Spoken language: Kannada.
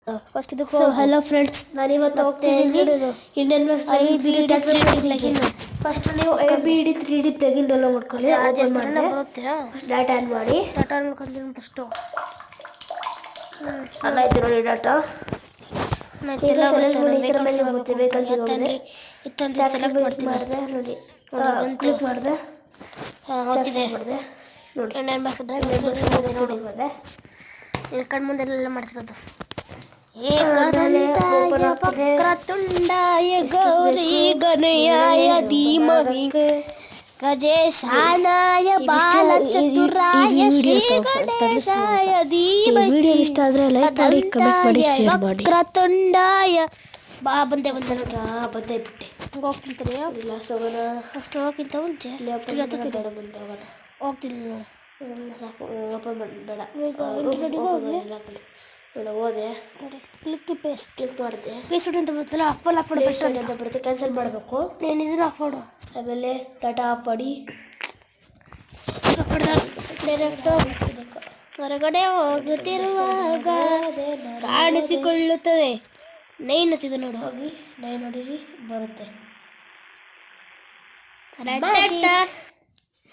ಫಸ್ಟ್ ಇದಕ್ಕೆ ಸೊ ಹಲೋ ಫ್ರೆಂಡ್ಸ್, ನಾನಿವತ್ತು ಹೋಗ್ತಿದ್ದೀನಿ ಇಂಡಿಯನ್ ಪ್ಲಗಿನ್. ಫಸ್ಟ್ ನೀವು ABD 3D ಪ್ಲಗಿನ್ ಡೌನ್ಲೋಡ್ ಮಾಡ್ಕೊಳ್ಳಿ. ಓಪನ್ ಮಾಡಿದೆ ಫಸ್ಟ್ ಡಾಟಾ ಆನ್ ಮಾಡಿ. ಡಾಟಾ ಅನ್ಕೊಂತೀನಿ ಫಸ್ಟು. ಅಲ್ಲ ಐತೆ ನೋಡಿ ಡಾಟಾ. ಈಗ ಸೆಲೆಕ್ಟ್ ಮಾಡಿ ಈ ಥರ ಮೇಲೆ ಬರುತ್ತೆ. ವೆಹಿಕಲ್ ಸಿಗೋಗಿದೆ. ಸೆಲೆಕ್ಟ್ ಮಾಡಿದೆ ನೋಡಿ. ಕ್ಲಿಕ್ ಮಾಡಿದೆ. ಮಾಡಿದೆ ನೋಡಿ. ಮಾಡಿದೆ ಕಣ್ಣು ಮುಂದೆಲ್ಲ ಮಾಡ್ತಿರೋದು. ವಕ್ರತುಂಡಾಯ ಗೌರಿ ಗಣಯಾಯ ಧೀಮಹಿ ಗಜೇಶಾನಾಯ ಬಾಲಚತುರಾಯ ಶ್ರೀ ಗಣೇಶಾಯ ಧೀಮಹಿ ಇಷ್ಟ ಆದರೆ ಲೈಕ್ ಮಾಡಿ, ಕಮೆಂಟ್ ಮಾಡಿ, ಶೇರ್ ಮಾಡಿ. ವಕ್ರತುಂಡಾಯ ಬಂದೆ ಬಂದೆ ಬಿಟ್ಟೆ ಹೋಗ್ತಿಂತೀನಿ. ಇಲ್ಲ ಸೋಗೋಣ. ಫಸ್ಟ್ ಹೋಗೋಕ್ಕಿಂತ ಮುಂಚೆ ಹೋಗ್ತೀನಿ ನೋಡಿ. ಸಾಕು ಓಪನ್ ಮಾಡಬೇಡ. ಹೋದೆ ನೋಡಿ. ಕ್ಲಿಕ್ ಟು ಪೇಸ್ಟ್ ಕ್ಲಿಕ್ ಮಾಡಿದೆ. ಪ್ಲೇಸ್ ಅಂತ ಬರ್ತಲ್ಲ, ಅಪ್ಪಲ್ಲಿ ಹಾಕ್ಬಿಡು. ಅಂತ ಬರುತ್ತೆ, ಕ್ಯಾನ್ಸಲ್ ಮಾಡಬೇಕು. నేను ಇದನ್ನು ಆಫ್ ಮಾಡು. ಆಮೇಲೆ ಡಾಟಾ ಆಫ್ ಮಾಡಿ ಡೈರೆಕ್ಟ್ ಹೊರಗಡೆ ಹೋಗುತ್ತಿರುವಾಗ ಕಾಣಿಸಿಕೊಳ್ಳುತ್ತದೆ. 9 ಹಚ್ಚಿದೆ ನೋಡು. ಹೋಗಿ 9 ನೋಡಿರಿ ಬರುತ್ತೆ.